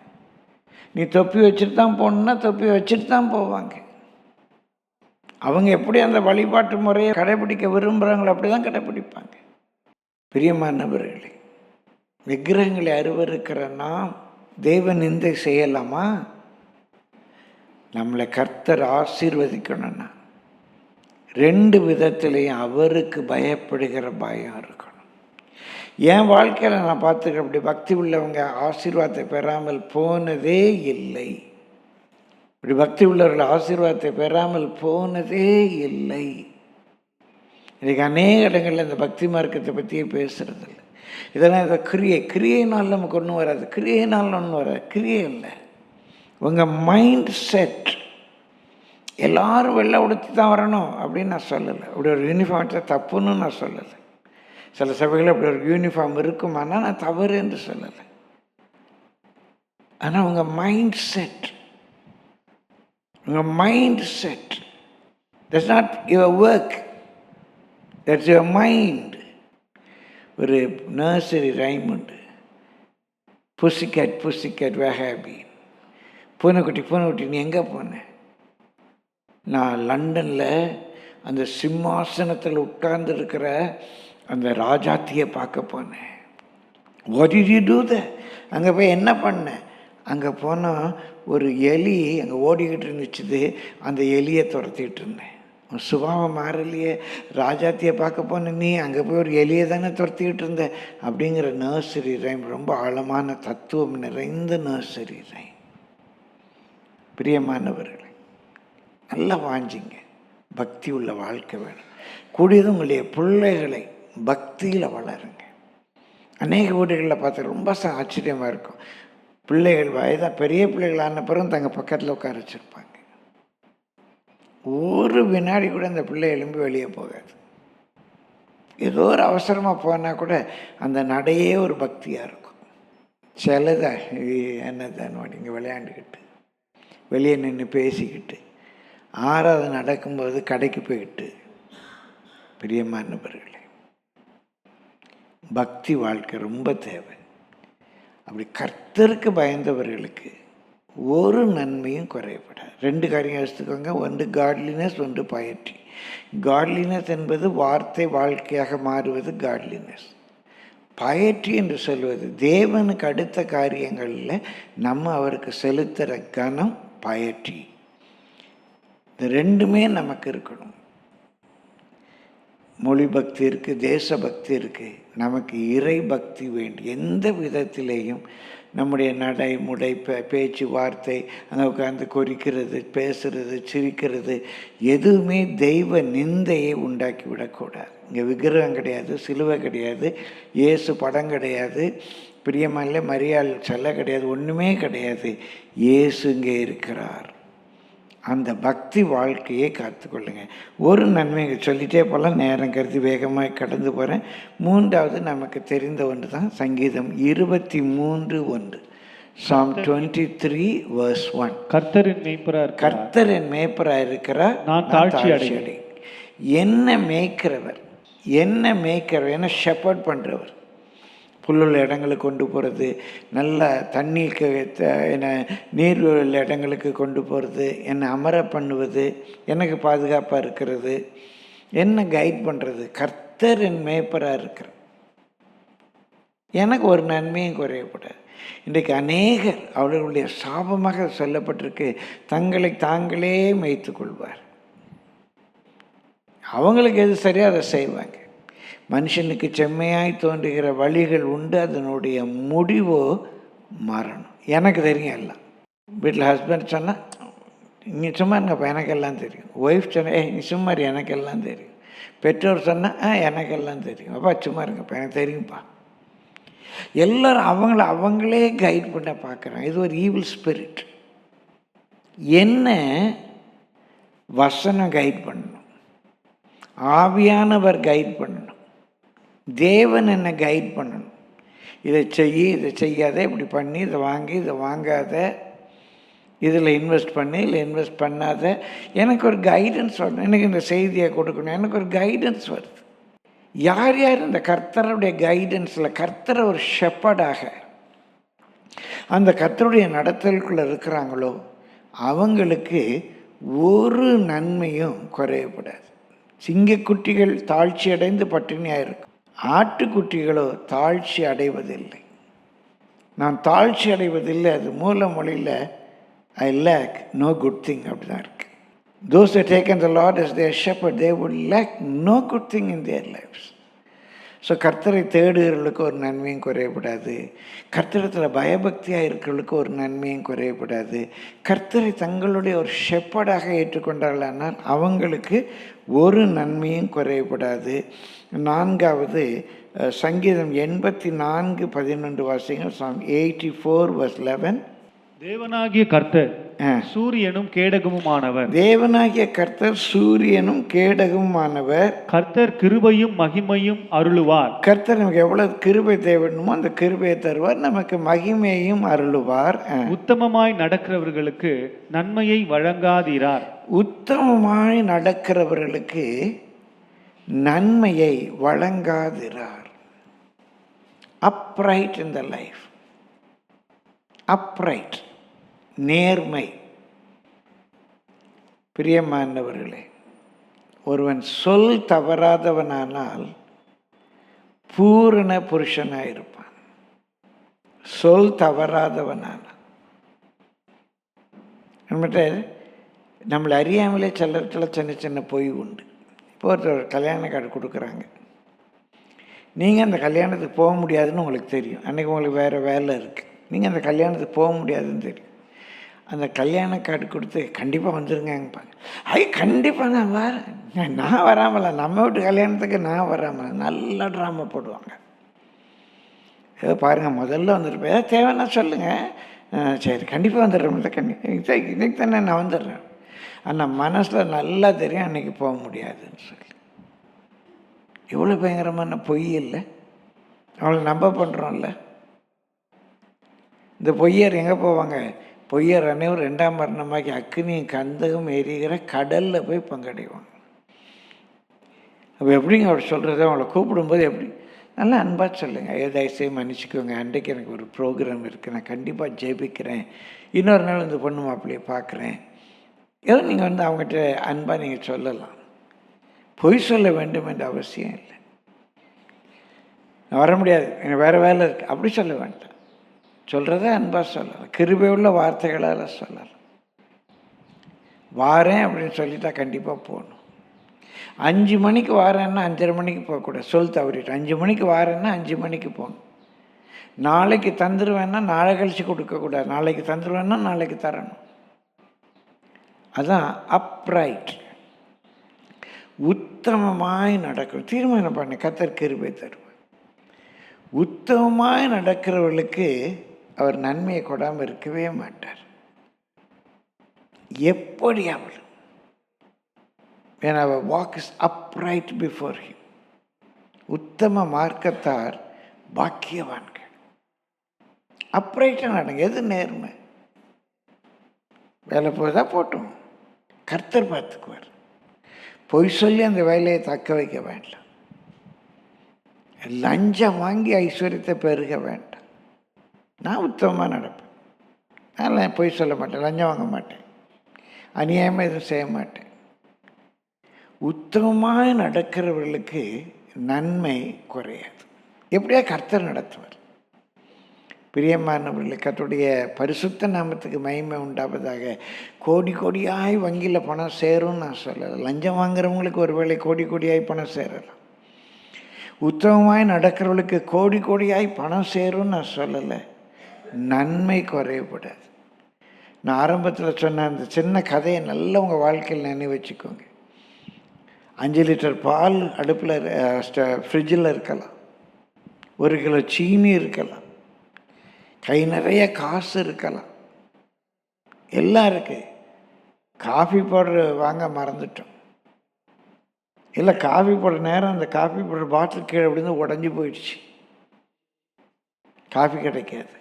S2: நீ தொப்பி வச்சுட்டு தான் போகணுன்னா தொப்பி வச்சுட்டு தான் போவாங்க. அவங்க எப்படி அந்த வழிபாட்டு முறையை கடைப்பிடிக்க விரும்புகிறாங்களோ அப்படி தான் கடைப்பிடிப்பாங்க. பிரியமானவர்களே, விக்கிரகங்களை அருவருக்கிற நாம் தெய்வ நிந்தை செய்யலாமா? நம்மளை கர்த்தர் ஆசீர்வதிக்கணும்னா 2 விதத்திலையும் அவருக்கு பயப்படுகிற பயம் இருக்கணும். என் வாழ்க்கையில் நான் பார்த்துக்க, அப்படி பக்தி உள்ளவங்க ஆசீர்வாதத்தை பெறாமல் போனதே இல்லை. இப்படி பக்தி உள்ளவர்கள் ஆசீர்வாதத்தை பெறாமல் போனதே இல்லை. இன்றைக்கு அநேக இடங்களில் இந்த பக்தி மார்க்கத்தை பற்றியே பேசுறதில்லை. இதெல்லாம் இதை கிரியைனால் நமக்கு ஒன்றும் வராது. கிரியைனால் ஒன்றும் வராது. கிரியை இல்லை, உங்கள் மைண்ட் செட். எல்லாரும் வெள்ளை உடுத்தி தான் வரணும் அப்படின்னு நான் சொல்லலை. அப்படி ஒரு யூனிஃபார்ம் தப்புன்னு நான் சொல்லலை. சில சபைகளில் அப்படி ஒரு யூனிஃபார்ம் இருக்குமானா நான் தவறு என்று சொல்லலை. ஆனால் உங்கள் மைண்ட் செட், உங்கள் mind set, that's not your work, that's your mind. ஒரு நர்சரி ரைம் உண்டு, புசிக்கட் புசிக்கட் வேஹாபி. பூனைக்குட்டி நீ எங்கே போனேன்? நான் லண்டனில் அந்த சிம்மாசனத்தில் உட்கார்ந்து இருக்கிற அந்த ராஜாத்தியை பார்க்க போனேன். What did you do that? அங்கே போய் என்ன பண்ணேன்? அங்கே போனால் ஒரு எலி அங்கே ஓடிக்கிட்டு இருந்துச்சு. அந்த எலியை துரத்திட்டு இருந்தேன். சுபாவம் மாறலையே, ராஜாத்தியை பார்க்க போன நீ அங்கே போய் ஒரு எலியை தானே துரத்திக்கிட்டு இருந்த அப்படிங்கிற நர்சரி ரைம். ரொம்ப ஆழமான தத்துவம் நிறைந்த நர்சரி ரைம். பிரியமானவர்களே, நல்லா வாஞ்சிங்க, பக்தி உள்ள வாழ்க்கை வேணும். கூடியது உங்களுடைய பிள்ளைகளை பக்தியில் வளருங்க. அநேக வீடுகளில் பார்த்தா ரொம்ப ஆச்சரியமாக இருக்கும். பிள்ளைகள் வயதாக பெரிய பிள்ளைகள் ஆன பிறகு தங்கள் பக்கத்தில் உட்கார வச்சுருப்பாங்க. ஒரு வினாடி கூட அந்த பிள்ளை எழும்பி வெளியே போகாது. ஏதோ ஒரு அவசரமாக போனால் கூட அந்த நடையே ஒரு பக்தியாக இருக்கும். சிலதா என்னதான் இங்கே விளையாண்டுக்கிட்டு வெளியே நின்று பேசிக்கிட்டு ஆறாவது நடக்கும்போது கடைக்கு போய்கிட்டு. பிரியமானவர்களே, பக்தி வாழ்க்கை ரொம்ப தேவை. அப்படி கர்த்தருக்கு பயந்தவர்களுக்கு ஒரு நன்மையும் குறையப்படாது. 2 காரியம் யோசித்துக்கோங்க. ஒன்று காட்லினஸ், ஒன்று பயற்றி. காட்லினஸ் என்பது வார்த்தை வாழ்க்கையாக மாறுவது காட்லினஸ். பயற்றி என்று சொல்வது தேவனுக்கு அடுத்த காரியங்களில் நம்ம அவருக்கு செலுத்துகிற கனம் பயற்றி. இந்த 2மே நமக்கு இருக்கணும். மொழி பக்தி இருக்குது, தேசபக்தி இருக்குது, நமக்கு இறை பக்தி வேண்டும். எந்த விதத்திலேயும் நம்முடைய நடை முடை பேச்சு வார்த்தை, அங்கே உட்காந்து குறிக்கிறது, பேசுறது, சிரிக்கிறது எதுவுமே தெய்வ நிந்தையை உண்டாக்கி விடக்கூடாது. இங்கே விக்கிரகம் கிடையாது, சிலுவை கிடையாது, இயேசு படம் கிடையாது, பிரியமல்ல மரியாள் செல்ல கிடையாது, ஒன்றுமே கிடையாது. இயேசு இங்கே இருக்கிறார். அந்த பக்தி வாழ்க்கையை காத்துக்கொள்ளுங்க. ஒரு நன்மை சொல்லிகிட்டே போகலாம், நேரம் கருதி வேகமாக கடந்து போகிறேன். 3வது நமக்கு தெரிந்த ஒன்று தான் சங்கீதம் 23:1. Psalm 23 verse 1.
S3: கர்த்தரின் மேய்ப்பரார்,
S2: கர்த்தரின் மேய்ப்பராக இருக்கிறார்,
S3: நான் தாழ்ச்சி அடைகிறேன்.
S2: என்ன மேய்க்கிறவர், என்ன மேய்க்கிறவர், என்ன ஷெப்பர்ட் பண்ணுறவர். புல்லுள்ள இடங்களுக்கு கொண்டு போகிறது, நல்ல தண்ணிக்கு என்னை நீர் உள்ள இடங்களுக்கு கொண்டு போகிறது, என்னை அமர பண்ணுவது, எனக்கு பாதுகாப்பாக இருக்கிறது, என்ன கைட் பண்ணுறது. கர்த்தர் என் மேய்ப்பராக இருக்கிற எனக்கு ஒரு நன்மையும் குறையப்படாது. இன்றைக்கு அநேகர் அவர்களுடைய சாபமாக சொல்லப்பட்டிருக்கு, தங்களை தாங்களே மேய்த்து கொள்வார். அவங்களுக்கு எது சரியாக அதை செய்வாங்க. மனுஷனுக்கு செம்மையாய் தோன்றுகிற வழிகள் உண்டு, அதனுடைய முடிவோ மரணம். எனக்கு தெரியும் எல்லாம். வீட்டில் ஹஸ்பண்ட் சொன்னால் நீ சும்மா இருங்கப்பா எனக்கெல்லாம் தெரியும். ஒய்ஃப் சொன்னால் நீ சும்மா எனக்கெல்லாம் தெரியும். பெற்றோர் சொன்னால் எனக்கெல்லாம் தெரியும். அப்பா சும்மா இருங்கப்பா எனக்கு தெரியும்ப்பா. எல்லோரும் அவங்களே கைட் பண்ண பார்க்குறாங்க. இது ஒரு ஈவில் ஸ்பிரிட். என்ன வசனம் கைட் பண்ணணும், ஆவியானவர் கைட் பண்ணணும், தேவன் என்னை கைட் பண்ணணும். இதை செய்ய, இதை செய்யாத, இப்படி பண்ணி, இதை வாங்கி, இதை வாங்காத, இதில் இன்வெஸ்ட் பண்ணி, இல்லை இன்வெஸ்ட் பண்ணாத. எனக்கு ஒரு கைடன்ஸ் வரணும். எனக்கு இந்த செய்தியை கொடுக்கணும், எனக்கு ஒரு கைடன்ஸ் வருது. யார் யார் இந்த கர்த்தருடைய கைடன்ஸில் கர்த்தரை ஒரு ஷெப்பர்டாக அந்த கர்த்தருடைய நடத்தலுக்குள்ளே இருக்கிறாங்களோ அவங்களுக்கு ஒரு நன்மையும் குறையப்படாது. சிங்கக்குட்டிகள் தாழ்ச்சி அடைந்து பட்டினியாக இருக்கும், ஆட்டுக்குட்டிகளோ தாழ்ச்சி அடைவதில்லை. நான் தாழ்ச்சி அடைவதில்லை, அது மூல மொழியில் ஐ லேக் நோ குட் திங் அப்படி தான் இருக்கு. Those that taken the Lord as their shepherd, they would lack no good thing in their lives. So கர்த்தரை தேடுகிறவர்களுக்கு ஒரு நன்மையும் குறையப்படாது. கர்த்தரிடத்தில் பயபக்தியாக இருக்கிறவர்களுக்கு ஒரு நன்மையும் குறையப்படாது. கர்த்தரை தங்களுடைய ஒரு ஷெப்பர்டாக ஏற்றுக்கொண்டார்களானால் அவங்களுக்கு ஒரு நன்மையும் குறையப்படாது. நான்காவது சங்கீதம் 84:11 வாசிங்கள். Psalm 84:11.
S3: தேவனாகிய கர்த்தர் சூரியனும் கேடகமுமானவர்.
S2: தேவனாகிய கர்த்தர் சூரியனும் கேடகமுமானவர்.
S3: கர்த்தர் கிருபையும் மகிமையும் அருளுவார்.
S2: கர்த்தர் நமக்கு எவ்வளவு கிருபை தேவைப்படுமோ அந்த கிருபையை தருவார், நமக்கு மகிமையையும் அருளுவார்.
S3: உத்தமமாய் நடக்கிறவர்களுக்கு நன்மையை வழங்காதீரார்.
S2: உத்தமமாய் நடக்கிறவர்களுக்கு நன்மையை வழங்காதிரார். upright in the life, upright, நேர்மை. பிரியமானவர்களே, ஒருவன் சொல் தவறாதவனானால் பூரண புருஷனாயிருப்பான். சொல் தவறாதவனானால் நம்மளை அறியாமலே சிலர்கிட்ட சின்ன சின்ன பொய் உண்டு. இப்போ ஒருத்தர் கல்யாண கார்டு கொடுக்குறாங்க, நீங்கள் அந்த கல்யாணத்துக்கு போக முடியாதுன்னு உங்களுக்கு தெரியும். அன்றைக்கி உங்களுக்கு வேறு வேலை இருக்குது, நீங்கள் அந்த கல்யாணத்துக்கு போக முடியாதுன்னு தெரியும். அந்த கல்யாண கார்டு கொடுத்து கண்டிப்பாக வந்துருங்கப்பாங்க. கண்டிப்பாக நான் வரேன், நான் வராமல, நம்ம வீட்டு கல்யாணத்துக்கு நான் வராமல, நல்லா ட்ராமா போடுவாங்க. ஏதோ பாருங்கள், முதல்ல வந்துருப்பேன், ஏதோ தேவைன்னா சொல்லுங்கள், சரி கண்டிப்பாக வந்துடுறோம்ல, இன்னைக்கு தானே நான் வந்துடுறேன். ஆனால் மனசில் நல்லா தெரியும் அன்றைக்கி போக முடியாதுன்னு சொல்லி. எவ்வளோ பயங்கரமான பொய் இல்லை? அவளை நம்ப பண்ணுறோம்ல. இந்த பொய்யர் எங்கே போவாங்க? பொய்யர் அனைவரும் 2ஆம் மரணமாக்கி அக்னியும் கந்தகம் எரிகிற கடலில் போய் பங்கடைவாங்க. அப்போ எப்படிங்க அவர் சொல்கிறது? அவளை கூப்பிடும்போது எப்படி நல்லா அன்பாக சொல்லுங்கள், தயவுசெய்து மன்னிச்சிக்கோங்க, அன்றைக்கு எனக்கு ஒரு ப்ரோக்ராம் இருக்குது, நான் கண்டிப்பாக ஜெபிக்கிறேன், இன்னொரு நாள் இந்த பொண்ணு மாப்பிள்ளையை பார்க்குறேன். ஏதோ நீங்கள் அவங்ககிட்ட அன்பாக நீங்கள் சொல்லலாம். பொய் சொல்ல வேண்டும் என்ற அவசியம் இல்லை. நான் வர முடியாது, எனக்கு வேறு வேலை இருக்குது, அப்படி சொல்ல வேண்டாம். சொல்கிறத அன்பாக சொல்லலாம், கிருபை உள்ள வார்த்தைகளால் சொல்லலாம். வாரேன் அப்படின்னு சொல்லிட்டா கண்டிப்பாக போகணும். 5 மணிக்கு வாரேன்னா 5:30 மணிக்கு போகக்கூடாது, சொல் தவறிட்டு. 5 மணிக்கு வாரேன்னா 5 மணிக்கு போகணும். நாளைக்கு தந்துடுவேன்னா நாளை கழித்து கொடுக்கக்கூடாது, நாளைக்கு தந்துடுவேன்னா நாளைக்கு தரணும். அதான் அப்ரைட். உத்தமமாய் நடக்கும். தீர்மானம் பண்ண கர்த்தர் கிருபை தருவார். உத்தமமாய் நடக்கிறவர்களுக்கு அவர் நன்மையை கொடாமல் இருக்கவே மாட்டார். எப்படி அவள் when our walk is upright before him. உத்தம மார்க்கத்தார் பாக்கியவான்கள். அப்ரைட்டாக நடங்க. எது நேர்மை? வேலை போதா போட்டோம், கர்த்தர் பார்த்துக்குவார். பொய் சொல்லி அந்த வேலையை தக்க வைக்க வேண்டாம். லஞ்சம் வாங்கி ஐஸ்வர்யத்தை பெருக வேண்டாம். நான் உத்தமமாக நடப்பேன், நான் பொய் சொல்ல மாட்டேன், லஞ்சம் வாங்க மாட்டேன், அநியாயமாக எதுவும் செய்ய மாட்டேன். உத்தமமாக நடக்கிறவர்களுக்கு நன்மை குறையாது. எப்படியா கர்த்தர் நடத்துவார். பிரியமானவர்களுக்கு கர்த்தருடைய பரிசுத்த நாமத்துக்கு மகிமை உண்டாவதாக. கோடி கோடியாய் வங்கியில் பணம் சேரும்னு நான் சொல்லலை. லஞ்சம் வாங்குறவங்களுக்கு ஒருவேளை கோடி கோடியாய் பணம் சேரலாம். உத்தமமாய் நடக்கிறவர்களுக்கு கோடி கோடியாய் பணம் சேரும்னு நான் சொல்லலை. நன்மை குறையப்படாது. நான் ஆரம்பத்தில் சொன்ன அந்த சின்ன கதையை நல்லா உங்கள் வாழ்க்கையில் நினைவு வச்சுக்கோங்க. 5 லிட்டர் பால் அடுப்பில் ஃப்ரிட்ஜில் இருக்கலாம், 1 கிலோ சீனி இருக்கலாம், கை நிறைய காசு இருக்கலாம், எல்லாம் இருக்குது. காஃபி பவுடர் வாங்க மறந்துட்டோம். இல்லை, காஃபி போடுற நேரம் அந்த காஃபி போடுற பாட்டில் கீழே விழுந்து உடஞ்சி போயிடுச்சு, காஃபி கிடைக்காது.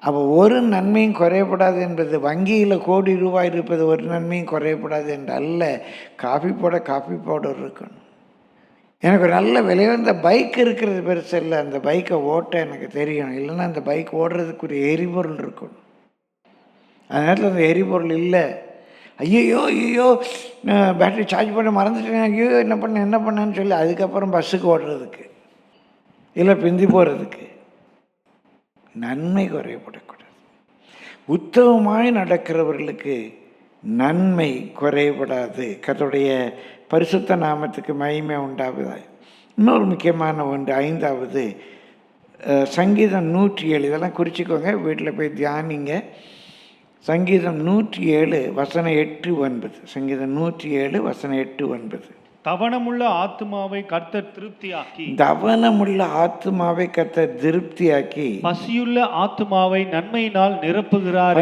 S2: அப்போ ஒரு நன்மையும் குறையப்படாது என்பது, வங்கியில் கோடி ரூபாய் இருப்பது ஒரு நன்மையும் குறையப்படாது என்று அல்ல. காஃபி போட காஃபி பவுடர் இருக்கணும். எனக்கு ஒரு நல்ல விலையுந்த பைக் இருக்கிறது பெருசு இல்லை, அந்த பைக்கை ஓட்ட எனக்கு தெரியும். இல்லைன்னா அந்த பைக் ஓடுறதுக்குரிய எரிபொருள் இருக்கணும். அந்த நேரத்தில் அந்த எரிபொருள் இல்லை, ஐயோ பேட்டரி சார்ஜ் பண்ண மறந்துட்டேன், ஐயோ என்ன பண்ணேன்னு சொல்லி அதுக்கப்புறம் பஸ்ஸுக்கு ஓடுறதுக்கு இல்லை பிந்தி போகிறதுக்கு. நன்மை குறையப்படக்கூடாது. உத்தமமாய் நடக்கிறவர்களுக்கு நன்மை குறைபடாது. கர்த்தருடைய பரிசுத்த நாமத்துக்கு மகிமை உண்டாவதாய். இன்னொரு முக்கியமான ஒன்று, 5வது சங்கீதம் 107. இதெல்லாம் குறிச்சிக்கோங்க, வீட்டில் போய் தியானிங்க. சங்கீதம் 107 வசனம் 8, 9. சங்கீதம் 107 வசனம் 8, 9.
S3: தவணமுள்ள ஆத்துமாவை கர்த்தர் திருப்தியாக்கி,
S2: தவணமுள்ள ஆத்துமாவை கர்த்தர் திருப்தியாக்கி,
S3: பசியுள்ள ஆத்துமாவை நன்மையினால் நிரப்புகிறார்,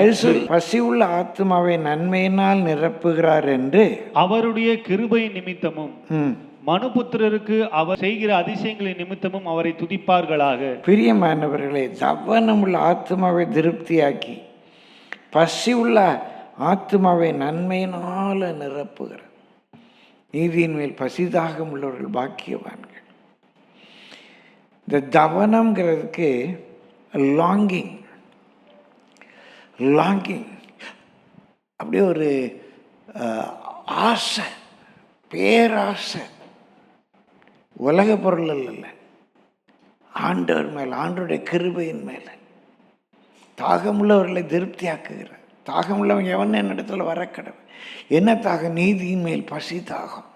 S2: பசியுள்ள ஆத்துமாவை நன்மையினால் நிரப்புகிறார் என்று
S3: அவருடைய கிருபை நிமித்தமும் மனுபுத்திரருக்கு அவர் செய்கிற அதிசயங்களின் நிமித்தமும் அவரை துதிப்பார்களாக.
S2: பிரியமானவர்களே, தவணமுள்ள ஆத்துமாவை திருப்தியாக்கி பசியுள்ள ஆத்துமாவை நன்மையினால நிரப்புகிறார். நீதியின் மேல் பசிதாகம் உள்ளவர்கள் பாக்கியவான்கள். இந்த தவனம்ங்கிறதுக்கு லாங்கிங், அப்படியே ஒரு ஆசை, பேராசை. உலக பொருள் அல்ல, ஆண்டவர் மேல், ஆண்டவருடைய கிருபையின் மேலே தாகமுள்ளவர்களை திருப்தியாக்குகிறார். தாகமுள்ளவன் எவன் என்னிடத்துல வர கடவுள். என்ன தாகம்? நீதியின் மேல் பசி தாகம்.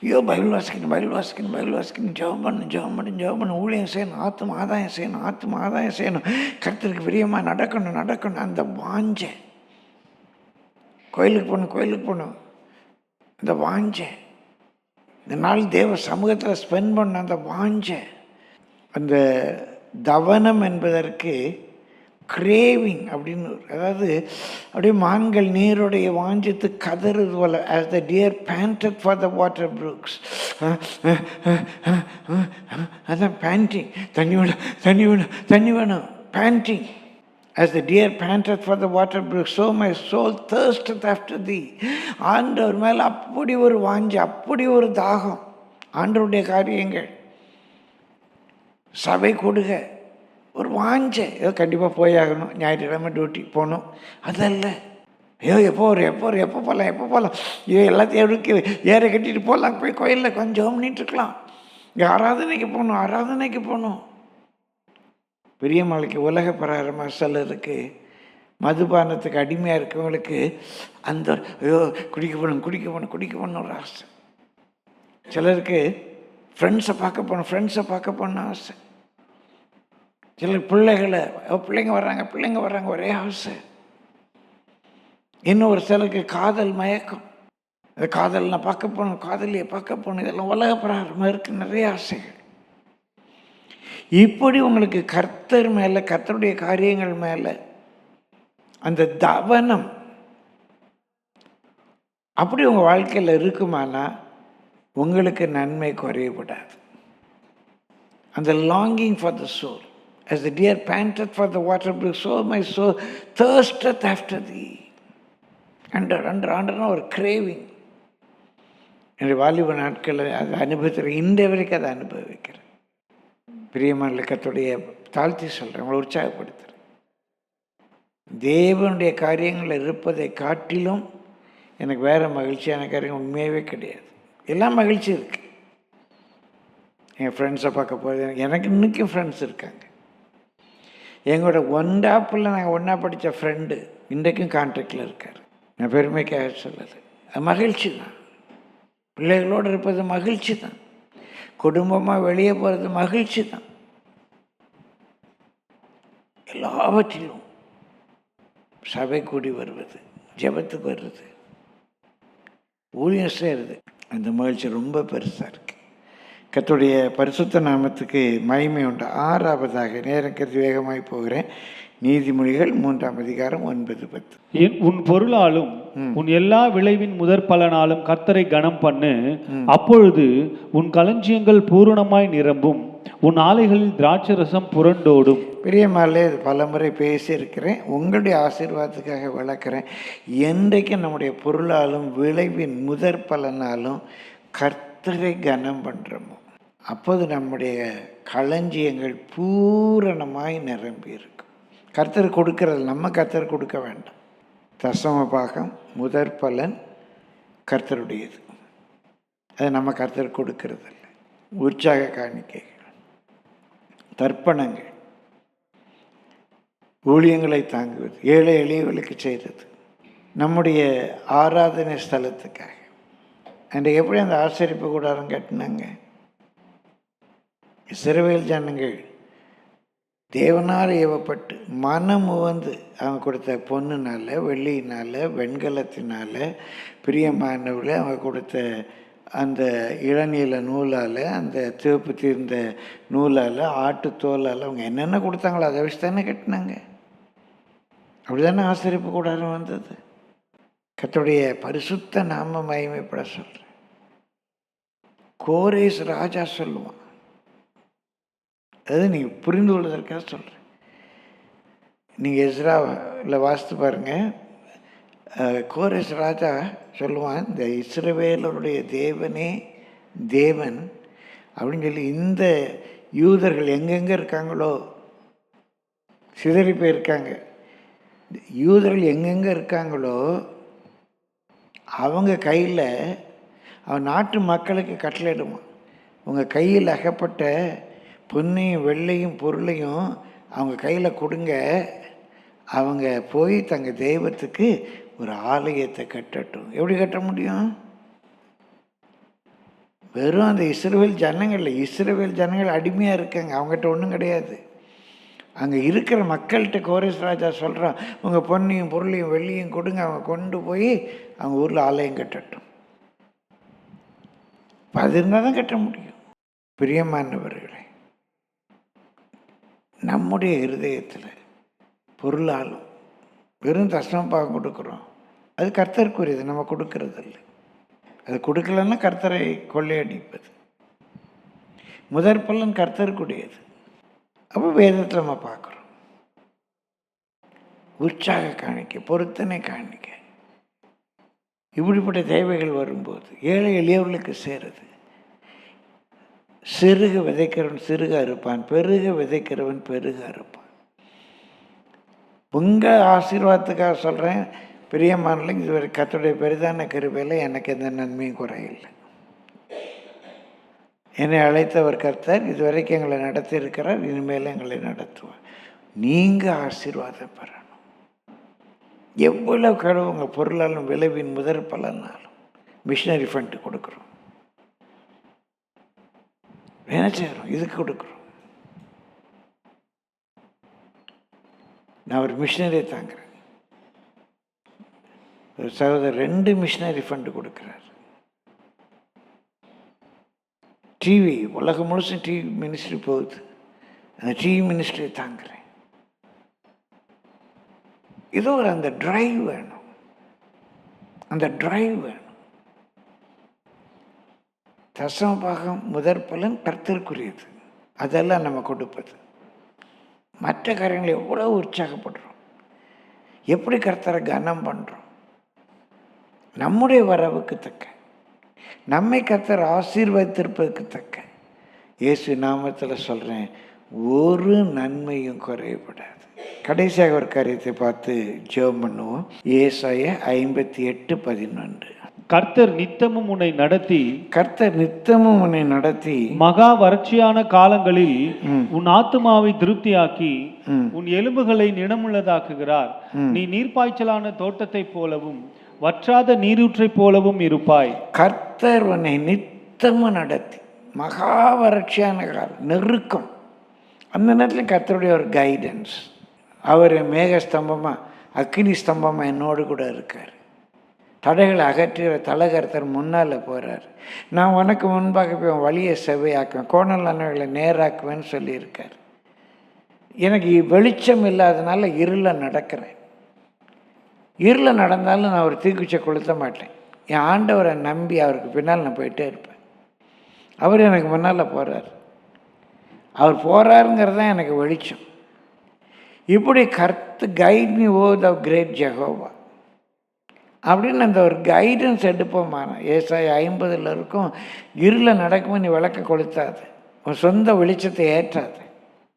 S2: ஐயோ, பைபிள் வாசிக்கணும், ஜெபம் பண்ணு, ஊழியம் செய்யணும், ஆத்தும ஆதாயம் செய்யணும், கர்த்தருக்கு பிரியமாக நடக்கணும். அந்த வாஞ்சை, கோயிலுக்கு போகணும், அந்த வாஞ்சை, இந்த நாள் தேவ சமூகத்தில் ஸ்பெண்ட் பண்ண அந்த வாஞ்சை. அந்த தவனம் என்பதற்கு கிரேவிங் அப்படின்னு, அதாவது அப்படியே மான்கள் நீருடைய வாஞ்சித்து கதறுது போல. as the deer panted for the water brooks. அதான் பேண்டிங், தண்ணி வேணும், banding. as the deer panted for the water brooks, so my soul thirsteth after thee. ஆண்டவர் மேல் அப்படி ஒரு வாஞ்சை, அப்படி ஒரு தாகம். ஆண்டவருடைய காரியங்கள், சபை கொடுக, ஒரு வாஞ்சை. ஏதோ கண்டிப்பாக போயாகணும், ஞாயிற்றுக்கிழமை டியூட்டி போகணும், அதல்ல. ஐயோ எப்போ போகலாம், ஐயோ எல்லாத்தையும் எடுக்க ஏற கட்டிட்டு போகலாம், போய் கோயிலில் கொஞ்சம் பண்ணிட்டுருக்கலாம், இங்கே ஆராதனைக்கு போகணும். பெரிய மாலைக்கு உலக பிரகாரமாக சிலருக்கு, மதுபானத்துக்கு அடிமையாக இருக்கவங்களுக்கு அந்த ஐயோ குடிக்க போகணும் ஒரு ஆசை. சிலருக்கு ஃப்ரெண்ட்ஸை பார்க்க போகணும் ஆசை. சிலர் பிள்ளைங்க வர்றாங்க ஒரே ஆசை. இன்னும் ஒரு சிலருக்கு காதல் மயக்கம். அந்த காதல் நான் காதலியை பார்க்க போகணும். இதெல்லாம் உலக பிரகாரமாக இருக்கு, நிறைய ஆசைகள். இப்படி உங்களுக்கு கர்த்தர் மேலே, கர்த்தருடைய காரியங்கள் மேலே அந்த தவனம் அப்படி உங்கள் வாழ்க்கையில் இருக்குமானா உங்களுக்கு நன்மை குறையப்படாது. அந்த longing for the soul, as the deer panted for the water brook, so my soul thirsteth after thee. அண்டர்னா ஒரு கிரேவிங். என்னுடைய வாலிப நாட்களில் அதை அனுபவிக்கிறேன், இன்றைய வரைக்கும் அதை அனுபவிக்கிறேன். பிரியமான கர்த்தருடைய தாழ்த்தி சொல்கிறேன், உங்களை உற்சாகப்படுத்துகிறேன். தேவனுடைய காரியங்களில் இருப்பதை காட்டிலும் எனக்கு வேறு மகிழ்ச்சியான காரியங்கள் உண்மையாகவே கிடையாது. எல்லாம் மகிழ்ச்சி இருக்குது. என் ஃப்ரெண்ட்ஸை பார்க்க போகிறது, எனக்கு இன்றைக்கும் ஃப்ரெண்ட்ஸ் இருக்காங்க. எங்களோட ஒன்றாப்பில் நாங்கள் ஒன்றா படித்த ஃப்ரெண்டு இன்றைக்கும் கான்டாக்டில் இருக்கார். நான் பெருமைக்காக சொல்லது, அது மகிழ்ச்சி தான். பிள்ளைகளோடு இருப்பது மகிழ்ச்சி தான். குடும்பமாக வெளியே போகிறது மகிழ்ச்சி தான். எல்லாவற்றிலும் சபை கூடி வருவது, ஜெபத்துக்கு வருவது, ஊழியம் செய்கிறது, அந்த மகிழ்ச்சி ரொம்ப பெருசாக இருக்குது. கர்த்தருடைய பரிசுத்த நாமத்துக்கு மகிமை உண்டு. 6வதாக, நேரம் கருதி வேகமாய் போகிறேன், நீதிமொழிகள் 3ஆம் அதிகாரம் 9, 10.
S3: உன் பொருளாலும் உன் எல்லா விளைவின் முதற் பலனாலும் கர்த்தரை கனம் பண்ணு, அப்பொழுது உன் களஞ்சியங்கள் பூரணமாய் நிரம்பும், உன் ஆலைகளில் திராட்சரசம் புரண்டோடும்.
S2: பிரியமாலே பல முறை பேசியிருக்கிறேன், உங்களுடைய ஆசீர்வாதத்துக்காக விளக்குறேன். என்றைக்கு நம்முடைய பொருளாலும் விளைவின் முதற் பலனாலும் கர்த்தரை கனம் பண்ணுறோமோ, அப்போது நம்முடைய களஞ்சியங்கள் பூரணமாய் நிரம்பி இருக்கும். கர்த்தர் கொடுக்கறது, நம்ம கர்த்தர் கொடுக்க வேண்டாம். தசம பாகம் முதற் பலன் கர்த்தருடையது, அது நம்ம கர்த்தர் கொடுக்கறதில்ல. உற்சாக காணிக்கைகள், தர்ப்பணங்கள், ஊழியங்களை தாங்குவது, ஏழை எளியவர்களுக்கு செய்கிறது, நம்முடைய ஆராதனை ஸ்தலத்துக்காக. அன்றைக்கு எப்படி அந்த ஆசரிப்பு கூடாரம் கட்டினாங்க? இஸ்ரவேல் ஜனங்கள் தேவனால் ஏவப்பட்டு மனம் உவந்து அவங்க கொடுத்த பொண்ணுனால, வெள்ளியினால், வெண்கலத்தினால, பிரியமானவர்கள அவங்க கொடுத்த அந்த இளநீல நூலால், அந்த சிவப்பு தீர்ந்த நூலால், ஆட்டுத்தோலால் அவங்க என்னென்ன கொடுத்தாங்களோ அதை வச்சு தானே கட்டினாங்க. அப்படி தானே ஆசரிப்பு கூடாரம் வந்தது. கர்த்தருடைய பரிசுத்த நாம மகிமைப்பட சொல்கிறேன். கோரேஸ் ராஜா சொல்லுவான், அது நீங்கள் புரிந்து கொள்வதற்காக சொல்கிறேன். நீங்கள் எஸ்ராவில் வாசித்து பாருங்கள். கோரேஸ் ராஜா சொல்லுவான், இந்த இஸ்ரவேலருடைய தேவனே தேவன் அப்படின்னு சொல்லி, இந்த யூதர்கள் எங்கெங்கே இருக்காங்களோ, சிதறி போயிருக்காங்க, யூதர்கள் எங்கெங்கே இருக்காங்களோ அவங்க கையில் அவன் நாட்டு மக்களுக்கு கட்டளையிடுவான், உங்கள் கையில் அகப்பட்ட பொன்னையும் வெள்ளையும் பொருளையும் அவங்க கையில் கொடுங்க, அவங்க போய் தங்கள் தெய்வத்துக்கு ஒரு ஆலயத்தை கட்டட்டும். எப்படி கட்ட முடியும்? வெறும் அந்த இஸ்ரவேல் ஜனங்கள் அடிமையாக இருக்காங்க, அவங்ககிட்ட ஒன்றும் கிடையாது. அங்கே இருக்கிற மக்கள்கிட்ட கோரேஸ் ராஜா சொல்கிறான், உங்கள் பொன்னையும் பொருளையும் வெள்ளியும் கொடுங்க, அவங்க கொண்டு போய் அவங்க ஊரில் ஆலயம் கட்டட்டும். அது இருந்தால் தான் கட்ட முடியும். பிரியமானவர்களே, நம்முடைய இருதயத்தில் பொருளாலும் வெறும் தசமபாகம் கொடுக்குறோம், அது கர்த்தருக்குரியது, நம்ம கொடுக்கறதில்ல. அது கொடுக்கலன்னா கர்த்தரை கொள்ளையடிப்பது. முதற் பலன் கர்த்தருக்குடையது. அப்போ வேதத்தில் நம்ம பார்க்குறோம், உற்சாக காணிக்க, பொருத்தனை காணிக்க, இப்படிப்பட்ட தேவைகள் வரும்போது ஏழை எளியவர்களுக்கு சேருது. சிறுக விதைக்கிறவன் சிறுக அறுப்பான், பெருக விதைக்கிறவன் பெருக அறுப்பான். உங்கள் ஆசீர்வாதத்துக்காக சொல்கிறேன் பிரியமானல, இதுவரை கர்த்தருடைய பெரிதான கிருபையில் எனக்கு எந்த நன்மையும் குறையில்லை. என்னை அழைத்தவர் கர்த்தர், இதுவரைக்கும் எங்களை நடத்தி இருக்கிறார், இனிமேல் எங்களை நடத்துவார். நீங்கள் ஆசீர்வாதம் பெறணும். எவ்வளவு கடவுள் உங்கள் பொருளாலும் விளைவின் முதற் பலனாலும் மிஷினரி ஃபண்ட் கொடுக்குறோம், என்ன செய்கிறோம், இதுக்கு கொடுக்குறோம். நான் ஒரு மிஷினரியை தாங்கிறேன். ஒரு சகோதரர் 2 மிஷினரி ஃபண்டு கொடுக்குறார். டிவி உலகம் முழுசும் டிவி மினிஸ்ட்ரி போகுது, அந்த டிவி மினிஸ்ட்ரியை தாங்கிறேன். ஏதோ ஒரு அந்த டிரைவ் வேணும், அந்த டிரைவ் வேணும். தசமபாகம் முதற் பலன் கர்த்தருக்குரியது, அதெல்லாம் நம்ம கொடுப்பது. மற்ற காரியங்களை எவ்வளோ உற்சாகப்படுறோம், எப்படி கர்த்தரை கனம் பண்ணுறோம். நம்முடைய வரவுக்கு தக்க, நம்மை கர்த்தர் ஆசீர்வதித்திருப்பதற்கு தக்க, இயேசு நாமத்தில் சொல்கிறேன், ஒரு நன்மையும் குறையப்படாது. கடைசியாக ஒரு காரியத்தை பார்த்து ஜெபம் பண்ணுவோம். ஏசாயா 58:11.
S3: கர்த்தர் நித்தமும் உன்னை நடத்தி மகா வறட்சியான காலங்களில் உன் ஆத்துமாவை திருப்தியாக்கி உன் எலும்புகளை நினமுள்ளதாக்குகிறார். நீ நீர்ப்பாய்ச்சலான தோட்டத்தை போலவும் வற்றாத நீரூற்றை போலவும் இருப்பாய்.
S2: கர்த்தர் உன்னை நித்தமும் நடத்தி, மகா வறட்சியான காலம், நெருக்கம், அந்த நேரத்தில் கர்த்தருடைய ஒரு கைடன்ஸ். அவர் மேக ஸ்தம்பமாக, அக்னி ஸ்தம்பமாக என்னோடு கூட இருக்கார். தடைகளை அகற்றுகிற தலகர்த்தர் முன்னால் போகிறார். நான் உனக்கு முன்பாக போய் வழியை செவ்வையாக்குவேன், கோணலானவர்களை நேராக்குவேன்னு சொல்லியிருக்கார். எனக்கு வெளிச்சம் இல்லாதனால இருளில் நடக்கிறேன். இருளில் நடந்தாலும் நான் ஒரு தீக்குச்சியை கொளுத்த மாட்டேன். என் ஆண்டவரை நம்பி அவருக்கு பின்னால் நான் போயிட்டே இருப்பேன். அவர் எனக்கு முன்னால் போகிறார், அவர் போகிறாருங்கிறது தான் எனக்கு வெளிச்சம். இப்படி guide me O the great Jehovah அப்படின்னு அந்த ஒரு கைடன்ஸ் எடுப்போமான. ஏசாயா 50 இருக்கும், இருளில் நடக்கும்போது நீ விளக்க கொளுத்தாது, உன் சொந்த வெளிச்சத்தை ஏற்றாது.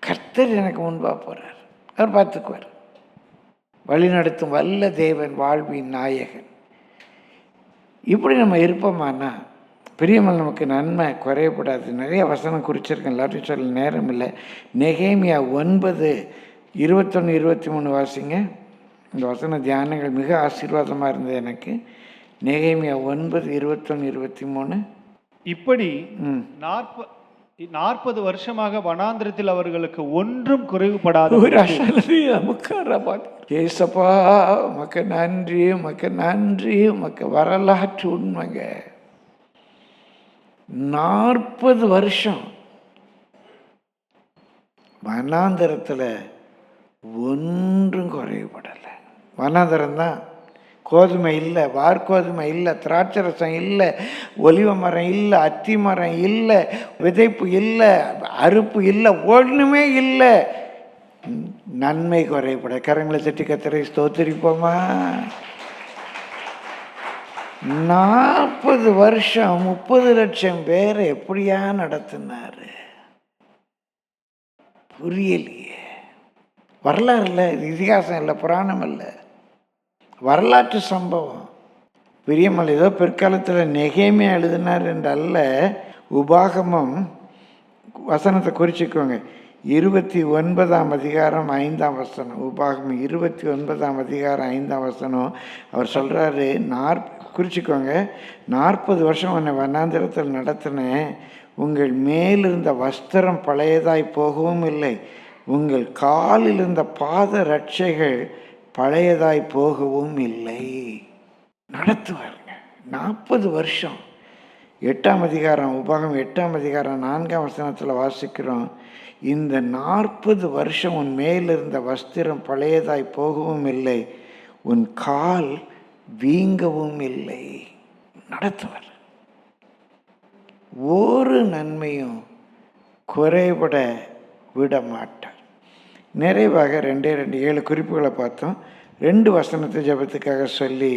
S2: கர்த்தர் எனக்கு முன்பாக போகிறார், அவர் பார்த்துக்குவார். வழிநடத்தும் வல்ல தேவன், வாழ்வின் நாயகன். இப்படி நம்ம இருப்போமானா பிரியமல் நமக்கு நன்மை குறையப்படாது. நிறைய வசனம் குறிச்சிருக்கேன், எல்லாத்தையும் சொல்ல நேரம் இல்லை. நெகேமியா 9:21-23 வாசிங்க. இந்த வசன தியானங்கள் மிக ஆசீர்வாதமாக இருந்தது எனக்கு. நெகேமியா 9:21-23.
S3: இப்படி 40 வருஷமாக வனாந்திரத்தில் அவர்களுக்கு ஒன்றும் குறைவுபடாத
S2: ஏசப்பா உமக்கு நன்றி, உமக்கு நன்றி, உமக்கு வரலாற்று உண்மைங்க. 40 வருஷம் வனாந்திரத்தில் ஒன்றும் குறைவுபடலை. வனாந்திரம் தான், கோதுமை இல்லை, வார்கோதுமை இல்லை, திராட்சரசம் இல்லை, ஒலிவ மரம் இல்லை, அத்தி மரம் இல்லை, விதைப்பு இல்லை, அறுப்பு இல்லை, ஒன்றுமே இல்லை. நன்மை குறைபட. கரங்களை தட்டி கத்தரை ஸ்தோத்திரிப்போமா. 40 வருஷம் 30 லட்சம் பேரை எப்படியா நடத்தினாரு புரியலையே. வரலாறு இல்லை, இதிகாசம் இல்லை, புராணம் இல்லை, வரலாற்று சம்பவம். பிரியமல் ஏதோ பிற்காலத்தில் நெகேமியா எழுதினார் என்றல்ல. உபாகமம் வசனத்தை குறிச்சிக்கோங்க. 29ஆம் அதிகாரம் 5ஆம் வசனம். உபாகமம் 29ஆம் அதிகாரம் 5ஆம் வசனம். அவர் சொல்கிறாரு, குறிச்சிக்கோங்க, 40 வருஷம் உன்னை வனாந்திரத்தில் நடத்தினேன். உங்கள் மேலிருந்த வஸ்திரம் பழையதாய் போகவும் இல்லை, உங்கள் காலில் இருந்த பாத ரட்சைகள் பழையதாய் போகவும் இல்லை. நடத்துவாருங்க 40 வருஷம். 8ஆம் அதிகாரம் உபாகம் 8ஆம் அதிகாரம் 4ஆம் வசனத்தில் வாசிக்கிறோம், இந்த 40 வருஷம் உன் மேலிருந்த வஸ்திரம் பழையதாய் போகவும் இல்லை, உன் கால் வீங்கவும் இல்லை. நடத்துவார். ஒரு நன்மையும் குறைபட விட மாட்டார். நிறைவாக 2 குறிப்புகளை பார்த்தோம். 2 வசனத்தை ஜெபத்துக்காக சொல்லி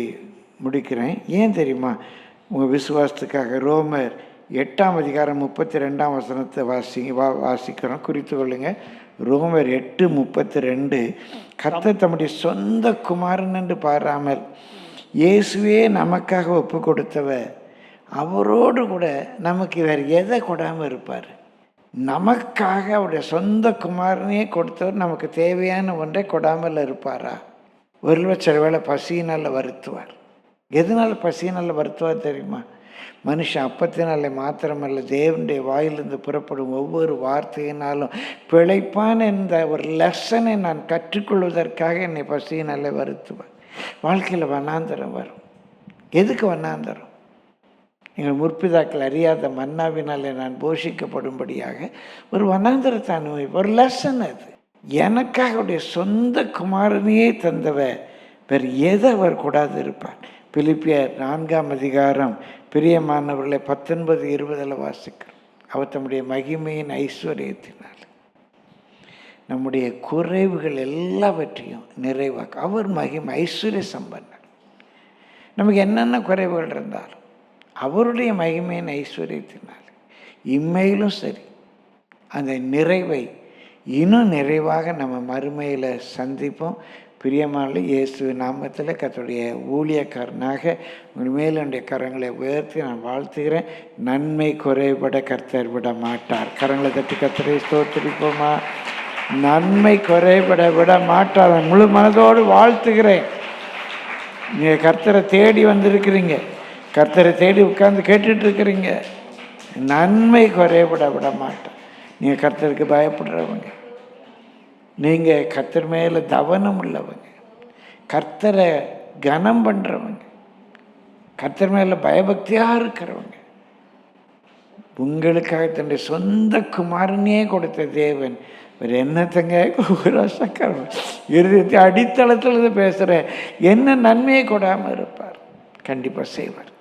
S2: முடிக்கிறேன். ஏன் தெரியுமா? உங்கள் விசுவாசத்துக்காக. ரோமர் 8ஆம் அதிகாரம் 32ஆம் வசனத்தை வாசிக்கிறோம், குறித்து கொள்ளுங்க. ரோமர் 8:32. கர்த்தர் தம்முடைய சொந்த குமாரன் என்று பாராமல் இயேசுவே நமக்காக ஒப்பு கொடுத்தவர், அவரோடு கூட நமக்கு வேறு எதை கொடாமல் இருப்பார்? நமக்காக அவருடைய சொந்த குமாரனையே கொடுத்தவர் நமக்கு தேவையான ஒன்றை கொடாமல் இருப்பாரா? சில வேளை பசியினால் வருத்துவார். எதனால் பசியினால் வருத்துவார் தெரியுமா? மனுஷன் அப்பத்தினாலே மாத்திரமல்ல, தேவனுடைய வாயிலிருந்து புறப்படும் ஒவ்வொரு வார்த்தையினாலும் பிழைப்பான் என்ற ஒரு லெசனை நான் கற்றுக்கொள்வதற்காக என்னை பசியினாலே வருத்துவார். வாழ்க்கையில் வனாந்தரம் வரும். எதுக்கு வனாந்தரம்? எங்கள் முற்பிதாக்கள் அறியாத மன்னாவினாலே நான் போஷிக்கப்படும்படியாக ஒரு வனாந்தரத்தை அனுபவிப்பேன். ஒரு லெசன் அது. எனக்காக அவருடைய சொந்த குமாரனையே தந்தவர் வேறு எதை அவர் கூடாது இருப்பார். பிலிப்பியர் 4ஆம் அதிகாரம் பிரியமானவர்களை 19-20 வாசிக்கிறோம். அவர் தம்முடைய மகிமையின் ஐஸ்வர்யத்தினால் நம்முடைய குறைவுகள் எல்லாவற்றையும் நிறைவாக்க அவர் மகிமை ஐஸ்வர்ய சம்பன்னர். நமக்கு என்னென்ன குறைவுகள் இருந்தாலும் அவருடைய மகிமையின் ஐஸ்வர்யத்தினால் இம்மையிலும் சரி அந்த நிறைவை இன்னும் நிறைவாக நம்ம மறுமையில் சந்திப்போம். பிரியமான இயேசு நாமத்தில் கர்த்தருடைய ஊழியக்காரனாக உங்கள் மேலுடைய கரங்களை உயர்த்தி நான் வாழ்த்துகிறேன். நன்மை குறைபட கர்த்தர் விட மாட்டார். கரங்களை தட்டி கர்த்தரை ஸ்தோத்திரிப்போமா. நன்மை குறைபட விட மாட்டார். முழு மனதோடு வாழ்த்துகிறேன். நீங்கள் கர்த்தரை தேடி வந்திருக்கிறீங்க, கர்த்தரை தேடி உட்கார்ந்து கேட்டுட்ருக்கிறீங்க. நன்மை குறைபட விட மாட்டார். நீங்கள் கர்த்தருக்கு பயப்படுறவங்க, நீங்கள் கர்த்தர் மேலே கவனம் உள்ளவங்க, கர்த்தரை கனம் பண்ணுறவங்க, கர்த்தர் மேலே பயபக்தியாக இருக்கிறவங்க, உங்களுக்காக தன்னுடைய சொந்த குமாரனையே கொடுத்த தேவன் வேறு என்னத்தங்க இறுதியத்தை அடித்தளத்தில் பேசுகிறேன், என்ன நன்மையை கொடாமல் இருப்பார்? கண்டிப்பாக செய்வார்.